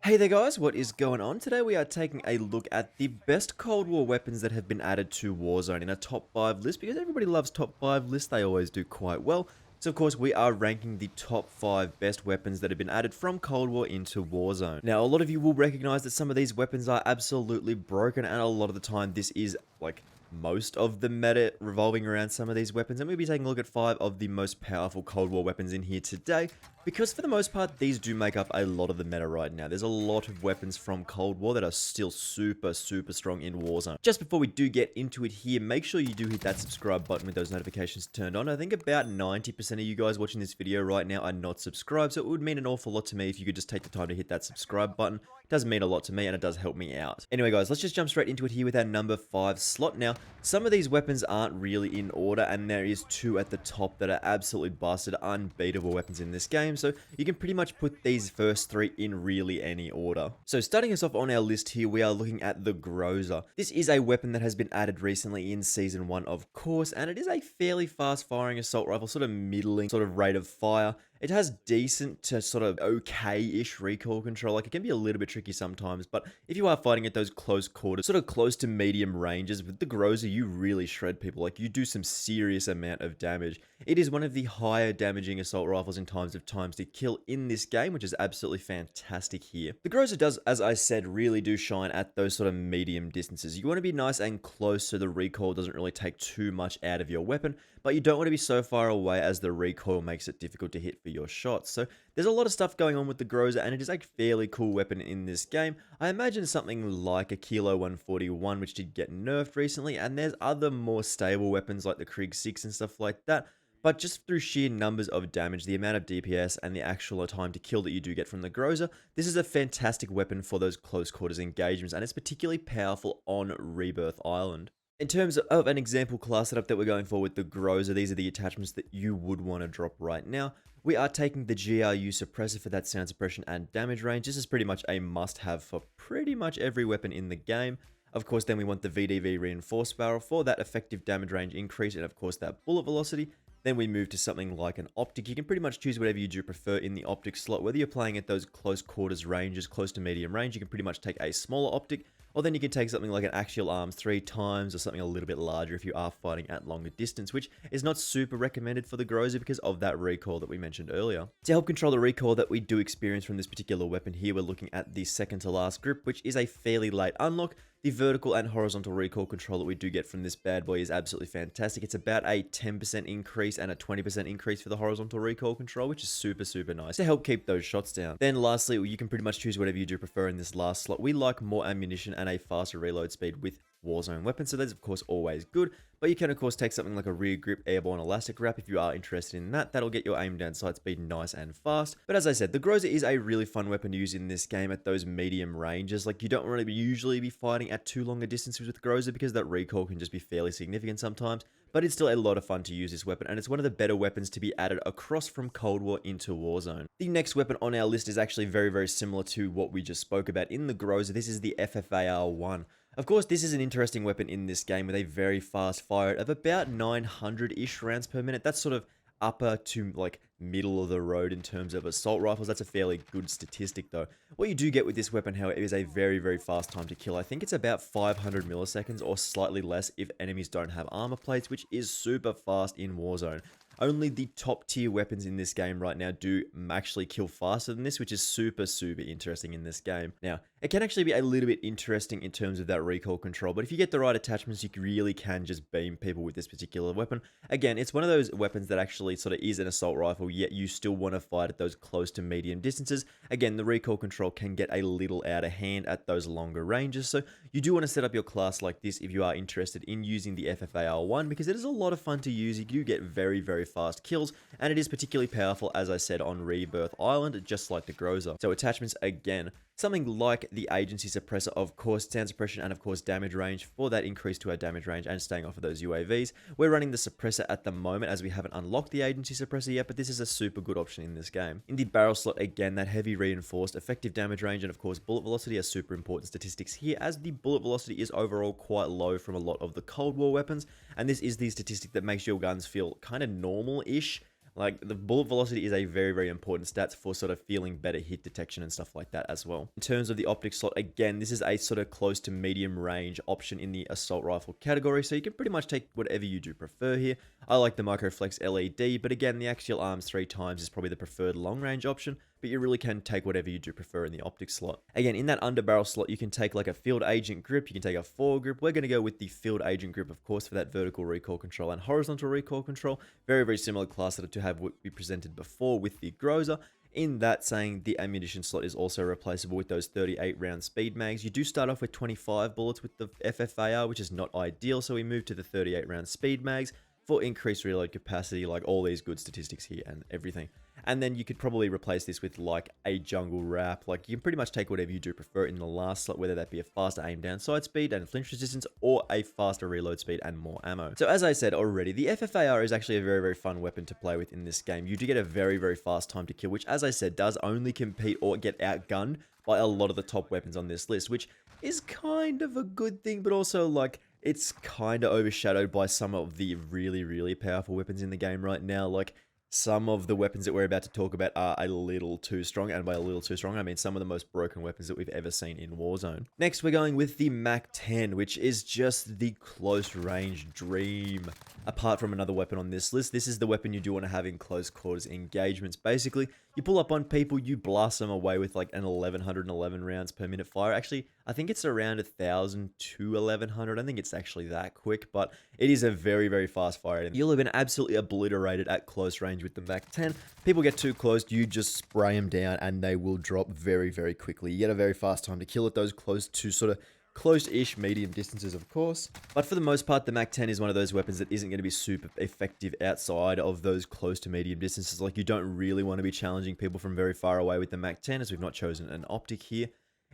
Hey there guys, what is going on? Today we are taking a look at the best Cold War weapons that have been added to Warzone in a top 5 list, because everybody loves top 5 lists, they always do quite well. So of course we are ranking the top 5 best weapons that have been added from Cold War into Warzone. Now a lot of you will recognize that some of these weapons are absolutely broken, and a lot of the time this is like most of the meta revolving around some of these weapons, and we'll be taking a look at 5 of the most powerful Cold War weapons in here today, because for the most part these do make up a lot of the meta right now. There's a lot of weapons from Cold War that are still super strong in Warzone. Just before we do get into it here, make sure you do hit that subscribe button with those notifications turned on. I think about 90% of you guys watching this video right now are not subscribed, so it would mean an awful lot to me if you could just take the time to hit that subscribe button. It does mean a lot to me and it does help me out. Anyway guys, let's just jump straight into it here with our number 5 slot. Now, some of these weapons aren't really in order, and there is 2 at the top that are absolutely busted, unbeatable weapons in this game, so you can pretty much put these first 3 in really any order. So starting us off on our list here, we are looking at the Groza. This is a weapon that has been added recently in Season 1, of course, and it is a fairly fast-firing assault rifle, sort of middling sort of rate of fire. It has decent to sort of okay-ish recoil control. Like, it can be a little bit tricky sometimes, but if you are fighting at those close quarters, sort of close to medium ranges, with the Groza, you really shred people. Like, you do some serious amount of damage. It is one of the higher damaging assault rifles in times to kill in this game, which is absolutely fantastic here. The Groza does, as I said, really do shine at those sort of medium distances. You want to be nice and close so the recoil doesn't really take too much out of your weapon, but you don't want to be so far away as the recoil makes it difficult to hit for your shots. So there's a lot of stuff going on with the Groza, and it is a fairly cool weapon in this game. I imagine something like a Kilo 141, which did get nerfed recently, and there's other more stable weapons like the Krieg 6 and stuff like that. But just through sheer numbers of damage, the amount of DPS, and the actual time to kill that you do get from the Groza, this is a fantastic weapon for those close quarters engagements, and it's particularly powerful on Rebirth Island. In terms of an example class setup that we're going for with the Groza, these are the attachments that you would want to drop right now. We are taking the GRU suppressor for that sound suppression and damage range. This is pretty much a must-have for pretty much every weapon in the game. Of course, then we want the VDV reinforced barrel for that effective damage range increase, and of course that bullet velocity. Then we move to something like an optic. You can pretty much choose whatever you do prefer in the optic slot. Whether you're playing at those close quarters ranges, close to medium range, you can pretty much take a smaller optic, or then you can take something like an axial arms 3 times, or something a little bit larger if you are fighting at longer distance, which is not super recommended for the Groza because of that recoil that we mentioned earlier. To help control the recoil that we do experience from this particular weapon here, we're looking at the second to last grip, which is a fairly late unlock. The vertical and horizontal recoil control that we do get from this bad boy is absolutely fantastic. It's about a 10% increase and a 20% increase for the horizontal recoil control, which is super nice to help keep those shots down. Then lastly, you can pretty much choose whatever you do prefer in this last slot. We like more ammunition and a faster reload speed with Warzone weapons, so that's of course always good, but you can of course take something like a rear grip airborne elastic wrap if you are interested in that. That'll get your aim down sight speed nice and fast. But as I said, the Groza is a really fun weapon to use in this game at those medium ranges. Like, you don't really usually be fighting at too longer distances with Groza because that recoil can just be fairly significant sometimes, but it's still a lot of fun to use this weapon, and it's one of the better weapons to be added across from Cold War into Warzone. The next weapon on our list is actually very similar to what we just spoke about in the Groza. This is the FFAR-1. Of course, this is an interesting weapon in this game with a very fast fire of about 900-ish rounds per minute. That's sort of upper to like middle of the road in terms of assault rifles. That's a fairly good statistic though. What you do get with this weapon, however, is a very fast time to kill. I think it's about 500 milliseconds or slightly less if enemies don't have armor plates, which is super fast in Warzone. Only the top tier weapons in this game right now do actually kill faster than this, which is super interesting in this game. Now, it can actually be a little bit interesting in terms of that recoil control, but if you get the right attachments, you really can just beam people with this particular weapon. Again, it's one of those weapons that actually sort of is an assault rifle, yet you still want to fight at those close to medium distances. Again, the recoil control can get a little out of hand at those longer ranges, so you do want to set up your class like this if you are interested in using the FFAR-1, because it is a lot of fun to use. You do get very fast kills, and it is particularly powerful, as I said, on Rebirth Island, just like the Groza. So attachments, again, something like the agency suppressor, of course, sound suppression, and of course damage range for that increase to our damage range and staying off of those UAVs. We're running the suppressor at the moment as we haven't unlocked the agency suppressor yet, but this is a super good option in this game. In the barrel slot, again, that heavy reinforced effective damage range and of course bullet velocity are super important statistics here, as the bullet velocity is overall quite low from a lot of the Cold War weapons, and this is the statistic that makes your guns feel kind of normal-ish Like, the bullet velocity is a very, very important stat for sort of feeling better hit detection and stuff like that as well. In terms of the optics slot, again, this is a sort of close to medium range option in the assault rifle category, so you can pretty much take whatever you do prefer here. I like the Microflex LED, but again, the axial arms 3 times is probably the preferred long range option, but you really can take whatever you do prefer in the optics slot. Again, in that underbarrel slot, you can take like a field agent grip, you can take a foregrip. We're going to go with the field agent grip, of course, for that vertical recoil control and horizontal recoil control. Very, very similar class setup to have what we presented before with the Groza. In that saying, the ammunition slot is also replaceable with those 38 round speed mags. You do start off with 25 bullets with the FFAR, which is not ideal, so we move to the 38 round speed mags for increased reload capacity, like all these good statistics here and everything. And then you could probably replace this with like a jungle wrap. Like, you can pretty much take whatever you do prefer in the last slot, whether that be a faster aim down sight speed and flinch resistance, or a faster reload speed and more ammo. So as I said already, the FFAR is actually a very, very fun weapon to play with in this game. You do get a very, very fast time to kill, which, as I said, does only compete or get outgunned by a lot of the top weapons on this list, which is kind of a good thing, but also like, it's kind of overshadowed by some of the really, really powerful weapons in the game right now. Like, some of the weapons that we're about to talk about are a little too strong, and by a little too strong, I mean some of the most broken weapons that we've ever seen in Warzone. Next, we're going with the MAC-10, which is just the close range dream. Apart from another weapon on this list, this is the weapon you do want to have in close quarters engagements. Basically, you pull up on people, you blast them away with like an 1111 rounds per minute fire. Actually, I think it's around 1000 to 1100. I think it's actually that quick, but it is a very, very fast fire. You'll have been absolutely obliterated at close range with the MAC-10. People get too close, you just spray them down and they will drop very, very quickly. You get a very fast time to kill at those close to sort of close-ish medium distances, of course. But for the most part, the MAC-10 is one of those weapons that isn't going to be super effective outside of those close to medium distances. Like, you don't really want to be challenging people from very far away with the MAC-10, as we've not chosen an optic here.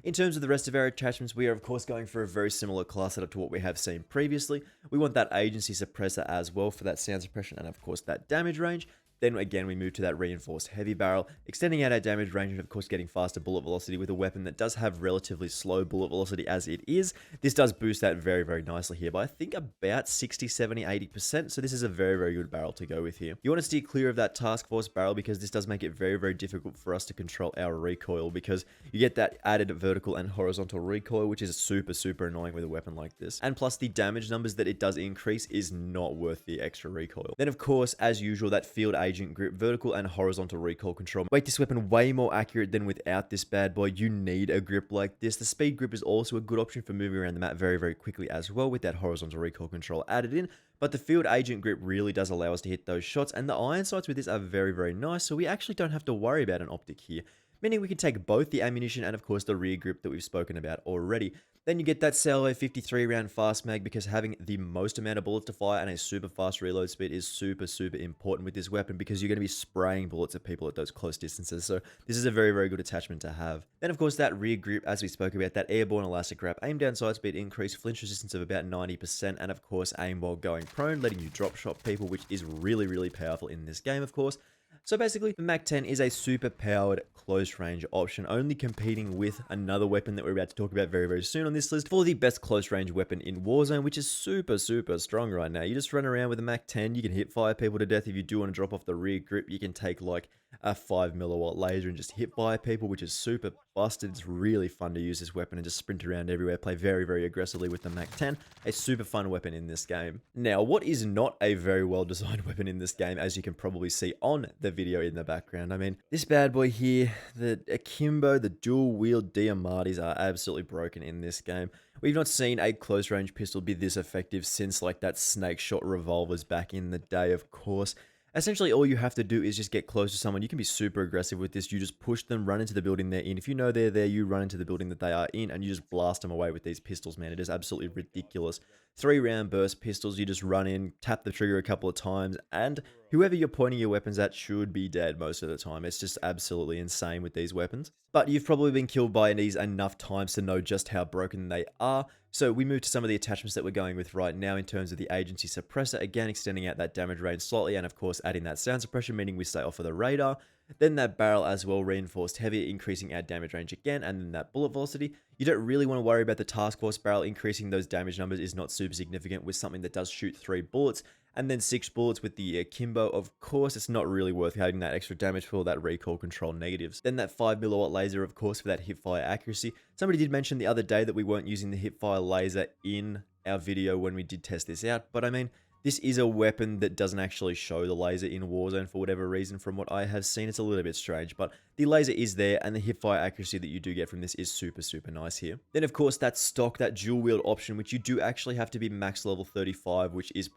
In terms of the rest of our attachments, we are of course going for a very similar class setup to what we have seen previously. We want that agency suppressor as well for that sound suppression and of course that damage range. Then again, we move to that reinforced heavy barrel, extending out our damage range and of course getting faster bullet velocity with a weapon that does have relatively slow bullet velocity as it is. This does boost that very, very nicely here by I think about 60, 70, 80%. So this is a very, very good barrel to go with here. You want to steer clear of that task force barrel because this does make it very, very difficult for us to control our recoil, because you get that added vertical and horizontal recoil, which is super, super annoying with a weapon like this. And plus the damage numbers that it does increase is not worth the extra recoil. Then of course, as usual, that field agent grip, vertical and horizontal recoil control make this weapon way more accurate than without this bad boy. You need a grip like this. The speed grip is also a good option for moving around the map very, very quickly as well with that horizontal recoil control added in. But the field agent grip really does allow us to hit those shots, and the iron sights with this are very, very nice, so we actually don't have to worry about an optic here, meaning we can take both the ammunition and of course the rear grip that we've spoken about already. Then you get that Salvo 53 round fast mag, because having the most amount of bullets to fire and a super fast reload speed is super, super important with this weapon, because you're going to be spraying bullets at people at those close distances. So this is a very, very good attachment to have. Then of course that rear grip, as we spoke about, that airborne elastic wrap, aim down sight speed increase, flinch resistance of about 90%, and of course aim while going prone, letting you drop shot people, which is really, really powerful in this game, of course. So basically, the MAC-10 is a super powered close range option, only competing with another weapon that we're about to talk about very, very soon on this list for the best close range weapon in Warzone, which is super, super strong right now. You just run around with a MAC-10, you can hit fire people to death. If you do want to drop off the rear grip, you can take like a 5mm laser and just hit fire people, which is super busted. It's really fun to use this weapon and just sprint around everywhere, play very, very aggressively with the MAC-10. A super fun weapon in this game. Now, what is not a very well designed weapon in this game, as you can probably see on the video in the background. I mean, this bad boy here, the Akimbo, the dual wield Diamattis are absolutely broken in this game. We've not seen a close range pistol be this effective since like that snake shot revolvers back in the day, of course. Essentially, all you have to do is just get close to someone. You can be super aggressive with this. You just push them, run into the building they're in. If you know they're there, you run into the building that they are in, and you just blast them away with these pistols, man. It is absolutely ridiculous. 3-round burst pistols, you just run in, tap the trigger a couple of times, and whoever you're pointing your weapons at should be dead most of the time. It's just absolutely insane with these weapons. But you've probably been killed by these enough times to know just how broken they are. So we move to some of the attachments that we're going with right now in terms of the agency suppressor, again extending out that damage range slightly, and of course adding that sound suppression, meaning we stay off of the radar. Then that barrel as well, reinforced heavy, increasing our damage range again, and then that bullet velocity. You don't really want to worry about the task force barrel. Increasing those damage numbers is not super significant with something that does shoot 3 bullets, And then 6 bullets with the Kimbo. Of course, it's not really worth having that extra damage for all that recoil control negatives. Then that 5 milliwatt laser, of course, for that hipfire accuracy. Somebody did mention the other day that we weren't using the hipfire laser in our video when we did test this out, but I mean, this is a weapon that doesn't actually show the laser in Warzone for whatever reason from what I have seen. It's a little bit strange, but the laser is there and the hipfire accuracy that you do get from this is super nice here. Then of course that stock, that dual wield option, which you do actually have to be max level 35, which is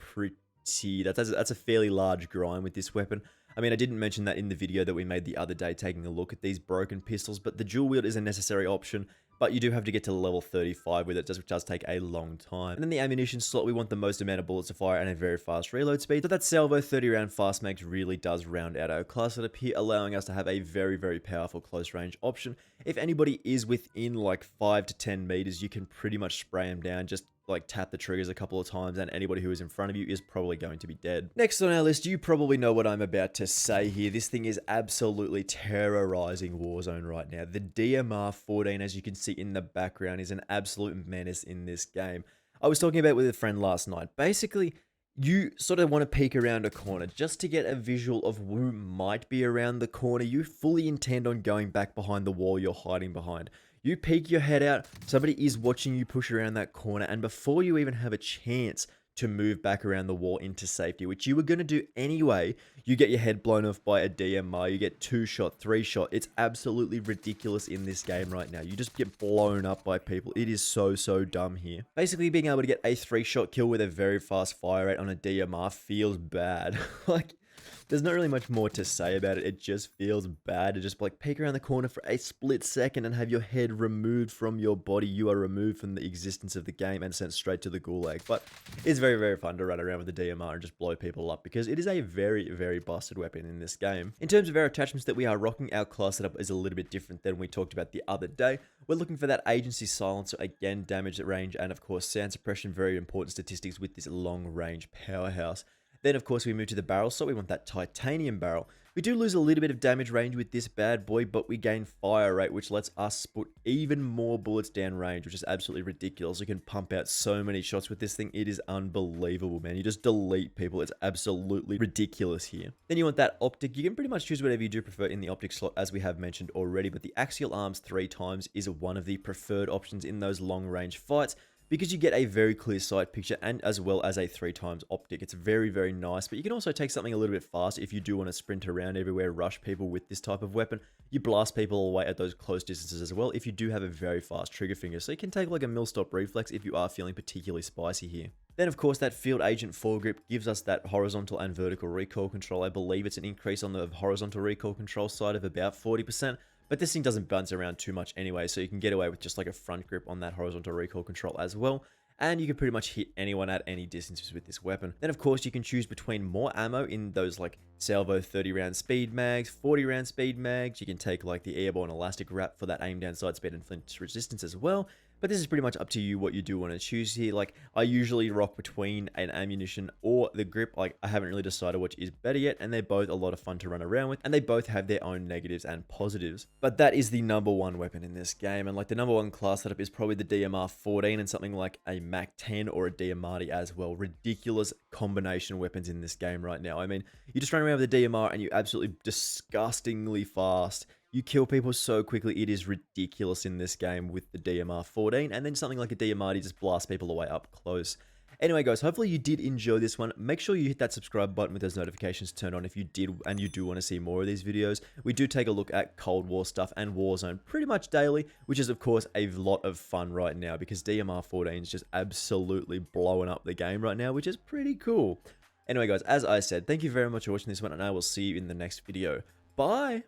that's a fairly large grind with this weapon. I mean, I didn't mention that in the video that we made the other day taking a look at these broken pistols, but the dual wield is a necessary option, but you do have to get to level 35 with it, which does take a long time. And then the ammunition slot, we want the most amount of bullets to fire and a very fast reload speed. So that salvo 30 round fast mags really does round out our class setup here, allowing us to have a very powerful close range option. If anybody is within like 5 to 10 meters, you can pretty much spray them down, just like tap the triggers a couple of times and anybody who is in front of you is probably going to be dead. Next on our list, you probably know what I'm about to say here. This thing is absolutely terrorizing Warzone right now. The DMR 14, as you can see in the background, is an absolute menace in this game. I was talking about it with a friend last night. Basically, you sort of want to peek around a corner just to get a visual of who might be around the corner. You fully intend on going back behind the wall you're hiding behind. You peek your head out, somebody is watching you push around that corner, and before you even have a chance to move back around the wall into safety, which you were going to do anyway, you get your head blown off by a DMR, you get 2-shot, 3-shot. It's absolutely ridiculous in this game right now. You just get blown up by people. It is so dumb here. Basically, being able to get a 3-shot kill with a very fast fire rate on a DMR feels bad. Like, there's not really much more to say about it. It just feels bad to just like peek around the corner for a split second and have your head removed from your body. You are removed from the existence of the game and sent straight to the gulag. But it's very fun to run around with the DMR and just blow people up because it is a very busted weapon in this game. In terms of our attachments that we are rocking, our class setup is a little bit different than we talked about the other day. We're looking for that agency silencer, again, damage range, and of course sound suppression, very important statistics with this long range powerhouse. Then, of course, we move to the barrel slot. We want that titanium barrel. We do lose a little bit of damage range with this bad boy, but we gain fire rate, which lets us put even more bullets down range, which is absolutely ridiculous. You can pump out so many shots with this thing. It is unbelievable, man. You just delete people. It's absolutely ridiculous here. Then you want that optic. You can pretty much choose whatever you do prefer in the optic slot, as we have mentioned already, but the axial arms 3 times is one of the preferred options in those long-range fights, because you get a very clear sight picture and as well as a 3 times optic. It's very nice, but you can also take something a little bit fast if you do want to sprint around everywhere, rush people with this type of weapon. You blast people away at those close distances as well if you do have a very fast trigger finger. So you can take like a mill-stop reflex if you are feeling particularly spicy here. Then, of course, that Field Agent foregrip gives us that horizontal and vertical recoil control. I believe it's an increase on the horizontal recoil control side of about 40%. But this thing doesn't bounce around too much anyway, so you can get away with just like a front grip on that horizontal recoil control as well. And you can pretty much hit anyone at any distances with this weapon. Then, of course, you can choose between more ammo in those like salvo 30 round speed mags, 40 round speed mags. You can take like the airborne elastic wrap for that aim down side speed and flinch resistance as well. But this is pretty much up to you what you do want to choose here. Like, I usually rock between an ammunition or the grip. Like, I haven't really decided which is better yet, and they're both a lot of fun to run around with, and they both have their own negatives and positives. But that is the #1 weapon in this game, and like the #1 class setup is probably the DMR 14 and something like a Mac 10 or a Diamatti as well. Ridiculous combination weapons in this game right now. I mean, you just run around with the DMR and you're absolutely disgustingly fast. You kill people so quickly, it is ridiculous in this game with the DMR 14, and then something like a Diamatti just blasts people away up close. Anyway, guys, hopefully you did enjoy this one. Make sure you hit that subscribe button with those notifications turned on if you did and you do want to see more of these videos. We do take a look at Cold War stuff and Warzone pretty much daily, which is, of course, a lot of fun right now because DMR 14 is just absolutely blowing up the game right now, which is pretty cool. Anyway, guys, as I said, thank you very much for watching this one, and I will see you in the next video. Bye!